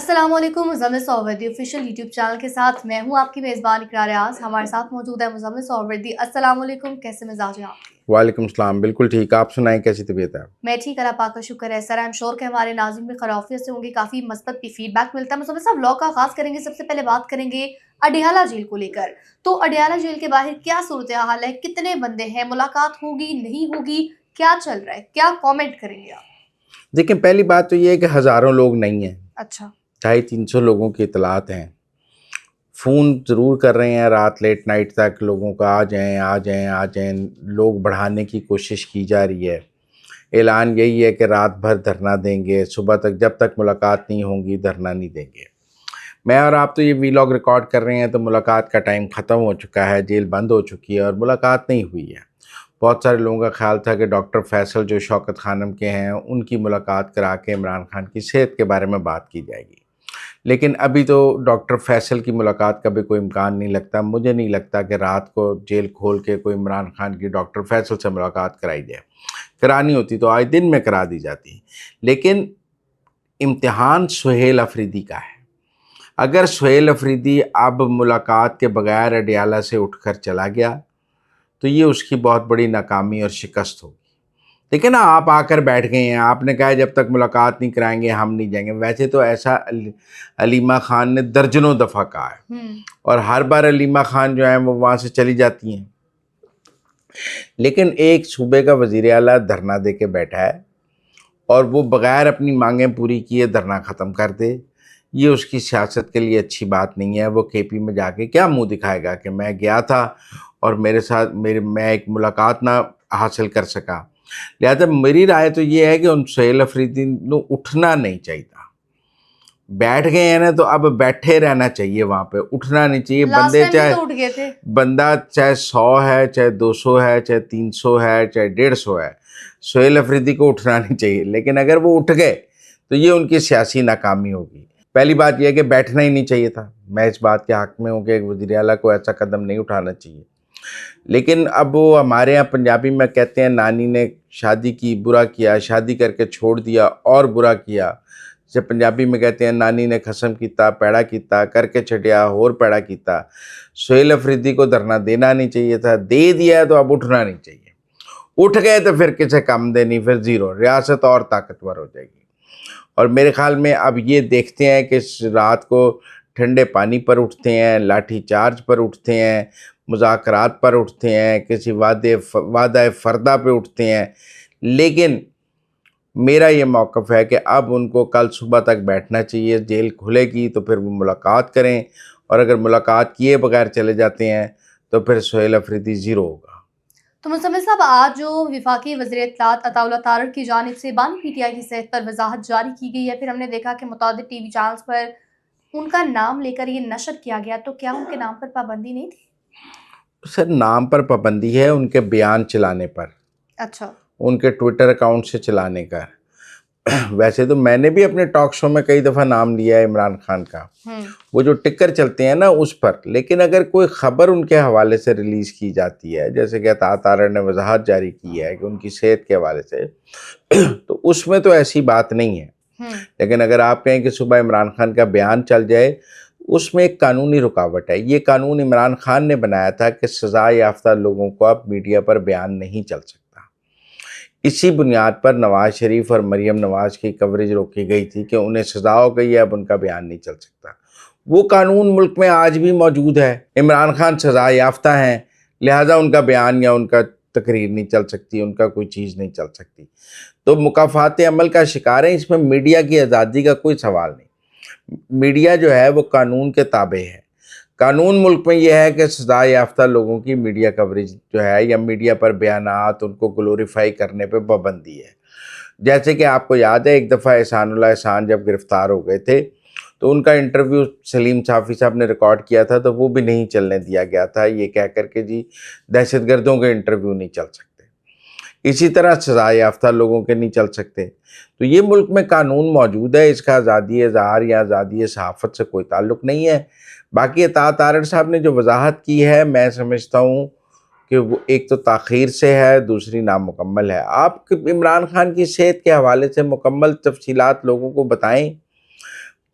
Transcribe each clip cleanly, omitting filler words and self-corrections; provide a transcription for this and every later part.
السلام علیکم. مزمل سہروردی official YouTube channel کے ساتھ میں ہوں آپ کی میزبان اقرار ایاز. ہمارے ساتھ موجود ہے مزمل سہروردی. السلام علیکم, کیسے مزاج ہیں آپ کے؟ وعلیکم السلام, بالکل ٹھیک. آپ سنائیں کیسی طبیعت ہے؟ میں ٹھیک, اللہ پاک کا شکر ہے. سر آئی ایم شور کہ ہمارے ناظرین بھی خیریت سے ہوں گے, کافی مثبت فیڈ بیک ملتا ہے. مزمل صاحب, ولاگ کا آغاز کریں گے, سب سے پہلے بات کریں گے اڈیالہ جیل کو لے کر. تو اڈیالہ جیل کے باہر کیا صورتحال ہے, کتنے بندے ہیں, ملاقات ہوگی نہیں ہوگی, کیا چل رہا ہے, کیا کامنٹ کریں گے آپ؟ دیکھیں, پہلی بات تو یہ ہے کہ ہزاروں لوگ نہیں ہیں. اچھا, 250-300 لوگوں کی اطلاعات ہیں. فون ضرور کر رہے ہیں رات لیٹ نائٹ تک لوگوں کا, آ جائیں آ جائیں آ جائیں. لوگ بڑھانے کی کوشش کی جا رہی ہے. اعلان یہی ہے کہ رات بھر دھرنا دیں گے, صبح تک جب تک ملاقات نہیں ہوگی دھرنا نہیں دیں گے. میں اور آپ تو یہ ویلاگ ریکارڈ کر رہے ہیں تو ملاقات کا ٹائم ختم ہو چکا ہے, جیل بند ہو چکی ہے اور ملاقات نہیں ہوئی ہے. بہت سارے لوگوں کا خیال تھا کہ ڈاکٹر فیصل جو شوکت خانم کے ہیں ان کی ملاقات کرا کے عمران خان کی صحت کے بارے میں بات کی جائے گی, لیکن ابھی تو ڈاکٹر فیصل کی ملاقات کا بھی کوئی امکان نہیں لگتا. مجھے نہیں لگتا کہ رات کو جیل کھول کے کوئی عمران خان کی ڈاکٹر فیصل سے ملاقات کرائی جائے. کرانی ہوتی تو آج دن میں کرا دی جاتی. لیکن امتحان سہیل افریدی کا ہے. اگر سہیل افریدی اب ملاقات کے بغیر اڈیالہ سے اٹھ کر چلا گیا تو یہ اس کی بہت بڑی ناکامی اور شکست ہوگی. دیکھیں نا, آپ آ کر بیٹھ گئے ہیں, آپ نے کہا جب تک ملاقات نہیں کرائیں گے ہم نہیں جائیں گے. ویسے تو ایسا علیمہ خان نے درجنوں دفعہ کہا ہے اور ہر بار علیمہ خان جو ہیں وہ وہاں سے چلی جاتی ہیں. لیکن ایک صوبے کا وزیر اعلیٰ دھرنا دے کے بیٹھا ہے اور وہ بغیر اپنی مانگیں پوری کیے دھرنا ختم کر دے, یہ اس کی سیاست کے لیے اچھی بات نہیں ہے. وہ کے پی میں جا کے کیا منہ دکھائے گا کہ میں گیا تھا اور میرے ساتھ میں ایک ملاقات نہ حاصل کر سکا. لہذا میری رائے تو یہ ہے کہ ان سہیل افریدی کو اٹھنا نہیں چاہیے تھا. بیٹھ گئے ہیں نا تو اب بیٹھے رہنا چاہیے, وہاں پہ اٹھنا نہیں چاہیے. بندے چاہے اٹھ گئے تھے, بندہ چاہے 100 ہے, چاہے 200 ہے, چاہے 300 ہے, چاہے 150 ہے, سہیل افریدی کو اٹھنا نہیں چاہیے. لیکن اگر وہ اٹھ گئے تو یہ ان کی سیاسی ناکامی ہوگی. پہلی بات یہ ہے کہ بیٹھنا ہی نہیں چاہیے تھا. میں اس بات کے حق میں ہوں کہ ایک وزیر اعلیٰ کو ایسا قدم نہیں اٹھانا چاہیے. لیکن اب وہ ہمارے ہاں پنجابی میں کہتے ہیں نانی نے شادی کی برا کیا, شادی کر کے چھوڑ دیا اور برا کیا. جیسے پنجابی میں کہتے ہیں نانی نے قسم کیتا پیڑا کیتا کر کے چھڈیا اور پیڑا کیتا. سہیل افریدی کو دھرنا دینا نہیں چاہیے تھا, دے دیا تو اب اٹھنا نہیں چاہیے. اٹھ گئے تو پھر کسے کم دے نہیں, پھر زیرو, ریاست اور طاقتور ہو جائے گی. اور میرے خیال میں اب یہ دیکھتے ہیں کہ رات کو ٹھنڈے پانی پر اٹھتے ہیں, لاٹھی چارج پر اٹھتے ہیں, مذاکرات پر اٹھتے ہیں, کسی وعدہ فردہ پہ اٹھتے ہیں. لیکن میرا یہ موقف ہے کہ اب ان کو کل صبح تک بیٹھنا چاہیے. جیل کھلے گی تو پھر وہ ملاقات کریں, اور اگر ملاقات کیے بغیر چلے جاتے ہیں تو پھر سہیل افریدی زیرو ہوگا. تو مزمل صاحب, آج جو وفاقی وزیر اطلاعات عطا اللہ تارڑ کی جانب سے بانی پی ٹی آئی کی صحت پر وضاحت جاری کی گئی ہے, پھر ہم نے دیکھا کہ متعدد ٹی وی چینلز پر ان کا نام لے کر یہ نشر کیا گیا, تو کیا ان کے نام پر پابندی نہیں تھی؟ سر, نام پر پابندی ہے, ان کے بیان چلانے پر, اچھا, ان کے ٹویٹر اکاؤنٹ سے چلانے کا. ویسے تو میں نے بھی اپنے ٹاک شو میں کئی دفعہ نام لیا ہے عمران خان کا, وہ جو ٹکر چلتے ہیں نا اس پر. لیکن اگر کوئی خبر ان کے حوالے سے ریلیز کی جاتی ہے, جیسے کہ عطا تارڑ نے وضاحت جاری کی ہے کہ ان کی صحت کے حوالے سے, تو اس میں تو ایسی بات نہیں ہے. لیکن اگر آپ کہیں کہ صبح عمران خان کا بیان چل جائے, اس میں ایک قانونی رکاوٹ ہے. یہ قانون عمران خان نے بنایا تھا کہ سزا یافتہ لوگوں کو اب میڈیا پر بیان نہیں چل سکتا. اسی بنیاد پر نواز شریف اور مریم نواز کی کوریج روکی گئی تھی کہ انہیں سزا ہو گئی ہے, اب ان کا بیان نہیں چل سکتا. وہ قانون ملک میں آج بھی موجود ہے. عمران خان سزا یافتہ ہیں, لہٰذا ان کا بیان یا ان کا تقریر نہیں چل سکتی, ان کا کوئی چیز نہیں چل سکتی. تو مکافات عمل کا شکار ہیں. اس میں میڈیا کی آزادی کا کوئی سوال نہیں. میڈیا جو ہے وہ قانون کے تابع ہے. قانون ملک میں یہ ہے کہ سزا یافتہ لوگوں کی میڈیا کوریج جو ہے یا میڈیا پر بیانات, ان کو گلوریفائی کرنے پہ پابندی ہے. جیسے کہ آپ کو یاد ہے ایک دفعہ احسان اللہ احسان جب گرفتار ہو گئے تھے تو ان کا انٹرویو سلیم صافی صاحب نے ریکارڈ کیا تھا, تو وہ بھی نہیں چلنے دیا گیا تھا, یہ کہہ کر کے جی دہشت گردوں کے انٹرویو نہیں چل سکتے. اسی طرح سزا یافتہ لوگوں کے نہیں چل سکتے. تو یہ ملک میں قانون موجود ہے, اس کا آزادی اظہار یا آزادی صحافت سے کوئی تعلق نہیں ہے. باقی عطا تارڑ صاحب نے جو وضاحت کی ہے, میں سمجھتا ہوں کہ وہ ایک تو تاخیر سے ہے, دوسری نامکمل ہے. آپ عمران خان کی صحت کے حوالے سے مکمل تفصیلات لوگوں کو بتائیں.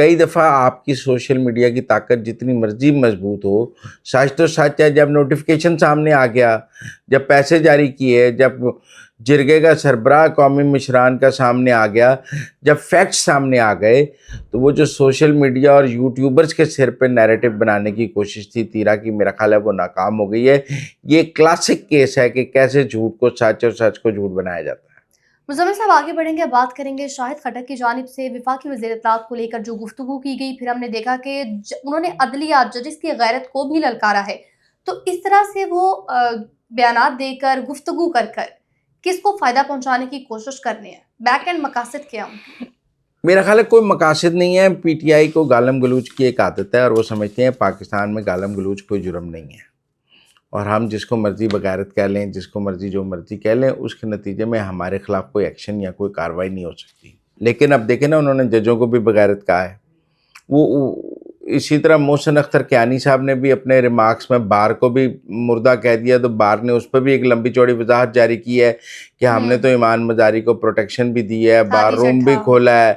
کئی دفعہ آپ کی سوشل میڈیا کی طاقت جتنی مرضی مضبوط ہو، سچ تو سچ ہے، جب نوٹیفیکیشن سامنے آ گیا، جب پیسے جاری کیے، جب جرگے کا سربراہ قومی مشران کا سامنے آ گیا، جب فیکٹس سامنے آ گئے، تو وہ جو سوشل میڈیا اور یوٹیوبرز کے سر پہ نیریٹو بنانے کی کوشش تھی تیرا کی، میرا خیال ہے وہ ناکام ہو گئی ہے۔ یہ کلاسک کیس ہے کہ کیسے جھوٹ کو سچ اور سچ کو جھوٹ بنایا جاتا ہے۔ مزمل صاحب آگے بڑھیں گے، بات کریں گے شاہد خٹک کی جانب سے وفاقی وزیر اطلاعات کو لے کر جو گفتگو کی گئی، پھر ہم نے دیکھا کہ انہوں نے عدلیہ ججز کی غیرت کو بھی للکارا ہے، تو اس طرح سے وہ بیانات دے کر گفتگو کر کس کو فائدہ پہنچانے کی کوشش کرنے ہیں، بیک اینڈ مقاصد کیا ان کی؟ میرا خیال ہے کوئی مقاصد نہیں ہے، پی ٹی آئی کو گالم گلوچ کی ایک عادت ہے اور وہ سمجھتے ہیں پاکستان میں گالم گلوچ کوئی جرم نہیں ہے، اور ہم جس کو مرضی بغیرت کہہ لیں، جس کو مرضی جو مرضی کہہ لیں، اس کے نتیجے میں ہمارے خلاف کوئی ایکشن یا کوئی کارروائی نہیں ہو سکتی۔ لیکن اب دیکھیں نا، انہوں نے ججوں کو بھی بغیرت کہا ہے۔ وہ اسی طرح محسن اختر کیانی صاحب نے بھی اپنے ریمارکس میں بار کو بھی مردہ کہہ دیا، تو بار نے اس پہ بھی ایک لمبی چوڑی وضاحت جاری کی ہے کہ ہم نے تو ایمان مزاری کو پروٹیکشن بھی دی ہے، بار روم بھی کھولا ہے،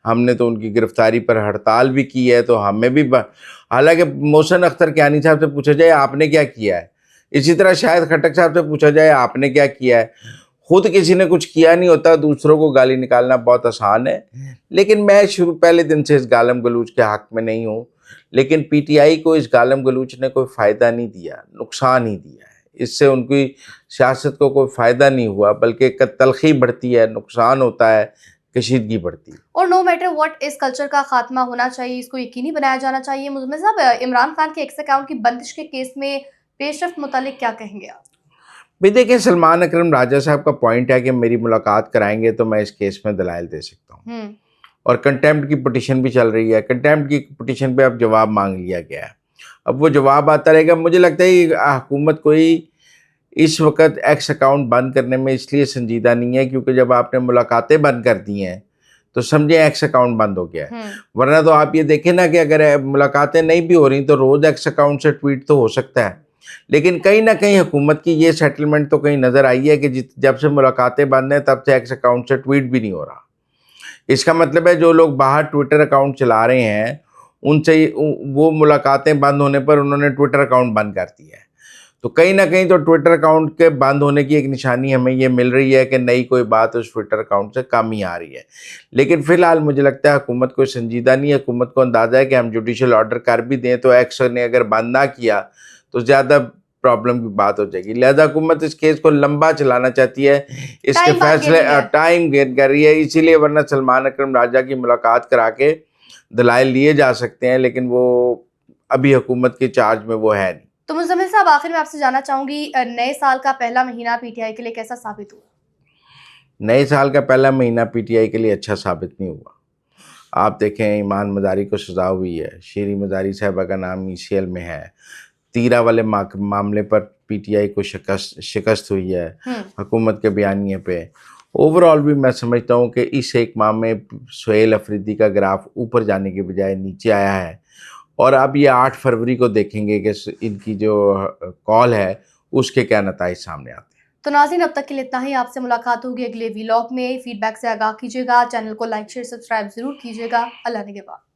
ہم نے تو ان کی گرفتاری پر ہڑتال بھی کی ہے، تو ہمیں بھی حالانکہ محسن اختر کیانی صاحب سے پوچھا جائے آپ نے کیا کیا ہے، اسی طرح شاہد خٹک صاحب سے پوچھا جائے آپ نے کیا کیا ہے۔ خود کسی نے کچھ کیا نہیں ہوتا، دوسروں کو گالی نکالنا بہت آسان ہے، لیکن میں پہلے دن سے اس گالم گلوچ کے حق میں نہیں ہوں، لیکن پی ٹی آئی کو اس گالم گلوچ نے کوئی فائدہ نہیں دیا، نقصان ہی دیا ہے۔ اس سے ان کی سیاست کو کوئی فائدہ نہیں ہوا، بلکہ تلخی بڑھتی ہے، نقصان ہوتا ہے، کشیدگی بڑھتی ہے۔ اور نو میٹر واٹ اس کلچر کا خاتمہ ہونا چاہیے، اس کو یقینی بنایا جانا چاہیے۔ مزمل صاحب، عمران خان کے ایکس اکاؤنٹ کی بندش کے کیس میں پیش رفت متعلق کیا کہیں گے آپ؟ بھی دیکھیں، سلمان اکرم راجہ صاحب کا پوائنٹ ہے کہ میری ملاقات کرائیں گے تو میں اس کیس میں دلائل دے سکتا ہوں، اور کنٹیمپٹ کی پٹیشن بھی چل رہی ہے، کنٹیمپٹ کی پٹیشن پہ اب جواب مانگ لیا گیا ہے، اب وہ جواب آتا رہے گا۔ مجھے لگتا ہے یہ حکومت کوئی اس وقت ایکس اکاؤنٹ بند کرنے میں اس لیے سنجیدہ نہیں ہے کیونکہ جب آپ نے ملاقاتیں بند کر دی ہیں تو سمجھیں ایکس اکاؤنٹ بند ہو گیا ہے، ورنہ تو آپ یہ دیکھیں نا کہ اگر ملاقاتیں نہیں بھی ہو رہی تو روز ایکس اکاؤنٹ سے ٹویٹ تو ہو سکتا ہے، لیکن کہیں نہ کہیں حکومت کی یہ سیٹلمنٹ تو کہیں نظر آئی ہے کہ جب سے ملاقاتیں بند ہیں تب سے ایکس اکاؤنٹ سے ٹویٹ بھی نہیں ہو رہا۔ اس کا مطلب ہے جو لوگ باہر ٹویٹر اکاؤنٹ چلا رہے ہیں ان سے وہ ملاقاتیں بند ہونے پر انہوں نے ٹویٹر اکاؤنٹ بند کر دیا ہے، تو کہیں نہ کہیں تو ٹویٹر اکاؤنٹ کے بند ہونے کی ایک نشانی ہمیں یہ مل رہی ہے کہ نئی کوئی بات اس ٹویٹر اکاؤنٹ سے کم ہی آ رہی ہے۔ لیکن فی الحال مجھے لگتا ہے حکومت کو سنجیدہ نہیں ہے، حکومت کو اندازہ ہے کہ ہم جوڈیشل آرڈر کر بھی دیں تو ایکس نے اگر بند نہ کیا تو زیادہ پرابلم کی بات ہو جائے گی، لہذا حکومت اس کیس کو لمبا چلانا چاہتی ہے، اس کے فیصلے ٹائم گین کر رہی ہے، اسی لیے ورنہ سلمان اکرم راجہ کی ملاقات کرا کے دلائل لیے جا سکتے ہیں، لیکن وہ ابھی حکومت کے چارج میں وہ ہے نہیں۔ تو مزمل صاحب، آخر میں آپ سے جاننا چاہوں گی، نئے سال کا پہلا مہینہ پی ٹی آئی کے لیے کیسا ثابت ہوا؟ نئے سال کا پہلا مہینہ پی ٹی آئی کے لیے اچھا ثابت نہیں ہوا۔ آپ دیکھیں، ایمان مزاری کو سزا ہوئی ہے، شیریں مزاری صاحبہ کا نام ای سی ایل میں ہے، تیرہ والے معاملے پر پی ٹی آئی کو شکست ہوئی ہے حکومت کے بیانیے پہ۔ اوورآل بھی میں سمجھتا ہوں کہ اس ایک ماہ میں سہیل افریدی کا گراف اوپر جانے کے بجائے نیچے آیا ہے، اور اب یہ 8 فروری کو دیکھیں گے کہ ان کی جو کال ہے اس کے کیا نتائج سامنے آتے ہیں۔ تو ناظرین، اب تک کے لیے اتنا ہی، آپ سے ملاقات ہوگی اگلے ویلاگ میں۔ فیڈ بیک سے آگاہ کیجیے گا، چینل کو لائک شیئر سبسکرائب ضرور کیجیے گا۔ اللہ نگہبان۔